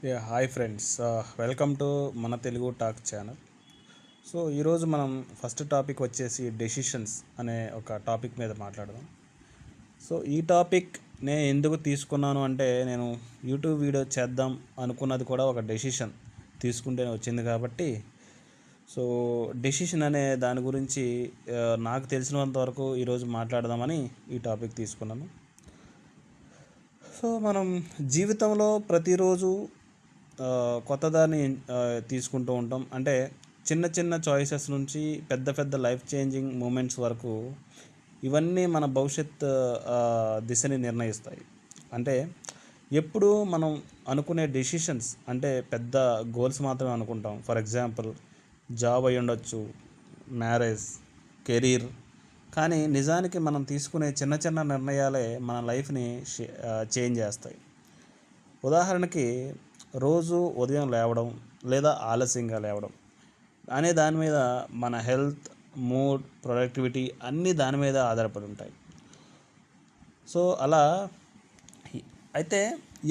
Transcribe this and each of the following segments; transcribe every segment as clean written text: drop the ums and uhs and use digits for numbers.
Hi friends, welcome to మన Telugu talk channel. So ఈరోజు మనం ఫస్ట్ టాపిక్ వచ్చేసి డెసిషన్స్ అనే ఒక టాపిక్ మీద మాట్లాడదాం. సో ఈ టాపిక్ నేను ఎందుకు తీసుకున్నాను అంటే, నేను యూట్యూబ్ వీడియో చేద్దాం అనుకున్నది కూడా ఒక డెసిషన్ తీసుకుంటే వచ్చింది కాబట్టి, సో డెసిషన్ అనే దాని గురించి నాకు తెలిసినంత వరకు ఈరోజు మాట్లాడదామని ఈ టాపిక్ తీసుకున్నాను. సో మనం జీవితంలో ప్రతిరోజు కొత్త దాన్ని తీసుకుంటూ ఉంటాం. అంటే చిన్న చిన్న చాయిసెస్ నుంచి పెద్ద పెద్ద లైఫ్ చేంజింగ్ మూమెంట్స్ వరకు ఇవన్నీ మన భవిష్యత్ దిశని నిర్ణయిస్తాయి. అంటే ఎప్పుడు మనం అనుకునే డెసిషన్స్ అంటే పెద్ద గోల్స్ మాత్రమే అనుకుంటాం. ఫర్ ఎగ్జాంపుల్ జాబ్ అయి ఉండొచ్చు, మ్యారేజ్, కెరీర్. కానీ నిజానికి మనం తీసుకునే చిన్న చిన్న నిర్ణయాలే మన లైఫ్ని చేంజ్ చేస్తాయి. ఉదాహరణకి రోజు ఉదయం లేవడం లేదా ఆలస్యంగా లేవడం అనే దాని మీద మన హెల్త్, మూడ్, ప్రొడక్టివిటీ అన్నీ దాని మీద ఆధారపడి ఉంటాయి. సో అలా అయితే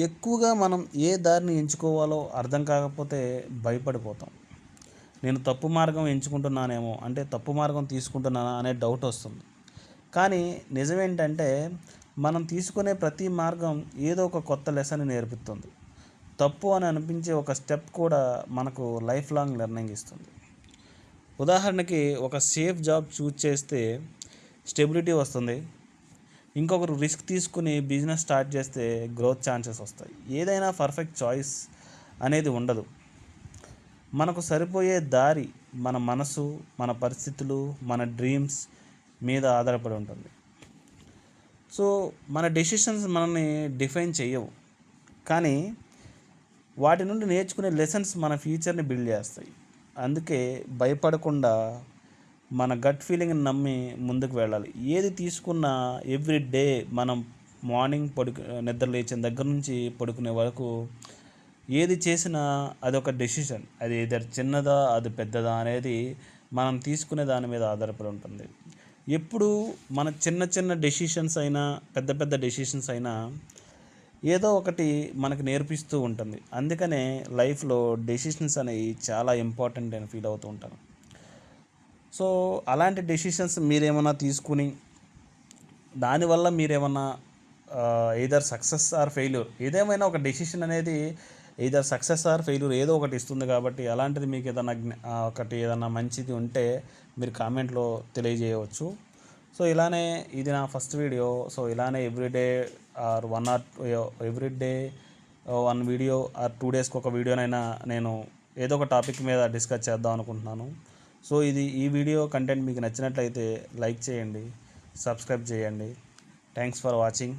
ఎక్కువగా మనం ఏ దారిని ఎంచుకోవాలో అర్థం కాకపోతే భయపడిపోతాం. నేను తప్పు మార్గం ఎంచుకుంటున్నానేమో, అంటే తప్పు మార్గం తీసుకుంటున్నానా అనే డౌట్ వస్తుంది. కానీ నిజమేంటంటే, మనం తీసుకునే ప్రతి మార్గం ఏదో ఒక కొత్త లెసన్ నేర్పుతుంది. తప్పు అని అనిపించే ఒక స్టెప్ కూడా మనకు లైఫ్ లాంగ్ లెర్నింగ్ ఇస్తుంది. ఉదాహరణకి ఒక సేఫ్ జాబ్ చూజ్ చేస్తే స్టెబిలిటీ వస్తుంది. ఇంకొకరు రిస్క్ తీసుకుని బిజినెస్ స్టార్ట్ చేస్తే గ్రోత్ ఛాన్సెస్ వస్తాయి. ఏదైనా పర్ఫెక్ట్ చాయిస్ అనేది ఉండదు. మనకు సరిపోయే దారి మన మనసు, మన పరిస్థితులు, మన డ్రీమ్స్ మీద ఆధారపడి ఉంటుంది. సో మన డెసిషన్స్ మనల్ని డిఫైన్ చేయవు, కానీ వాటి నుండి నేర్చుకునే లెసన్స్ మన ఫ్యూచర్ని బిల్డ్ చేస్తాయి. అందుకే భయపడకుండా మన గట్ ఫీలింగ్ని నమ్మి ముందుకు వెళ్ళాలి. ఏది తీసుకున్నా ఎవ్రీ డే మనం మార్నింగ్ నిద్ర లేచిన దగ్గర నుంచి పడుకునే వరకు ఏది చేసినా అదొక డెసిషన్. అది ఇద్దరు చిన్నదా అది పెద్దదా అనేది మనం తీసుకునే దాని మీద ఆధారపడి ఉంటుంది. ఎప్పుడు మన చిన్న చిన్న డెసిషన్స్ అయినా పెద్ద పెద్ద డెసిషన్స్ అయినా ఏదో ఒకటి మనకు నేర్పిస్తూ ఉంటుంది. అందుకనే లైఫ్లో డెసిషన్స్ అనేవి చాలా ఇంపార్టెంట్ అని ఫీల్ అవుతూ ఉంటాను. సో అలాంటి డెసిషన్స్ మీరేమన్నా తీసుకుని దానివల్ల మీరేమన్నా ఎయిదర్ సక్సెస్ ఆర్ ఫెయిల్యూర్, ఏదేమైనా ఒక డెసిషన్ అనేది ఎయిదర్ సక్సెస్ ఆర్ ఫెయిల్యూర్ ఏదో ఒకటి ఇస్తుంది. కాబట్టి అలాంటిది మీకు ఏదైనా మంచిది ఉంటే మీరు కామెంట్లో తెలియజేయవచ్చు. సో ఇలానే ఇది నా ఫస్ట్ వీడియో. సో ఇలానే everyday or everyday 1 video or 2 డేస్కి ఒక వీడియోనైనా నేను ఏదో ఒక టాపిక్ మీద డిస్కస్ చేద్దాం అనుకుంటున్నాను. సో ఈ వీడియో కంటెంట్ మీకు నచ్చినట్లయితే లైక్ చేయండి, సబ్స్క్రైబ్ చేయండి. Thanks for watching.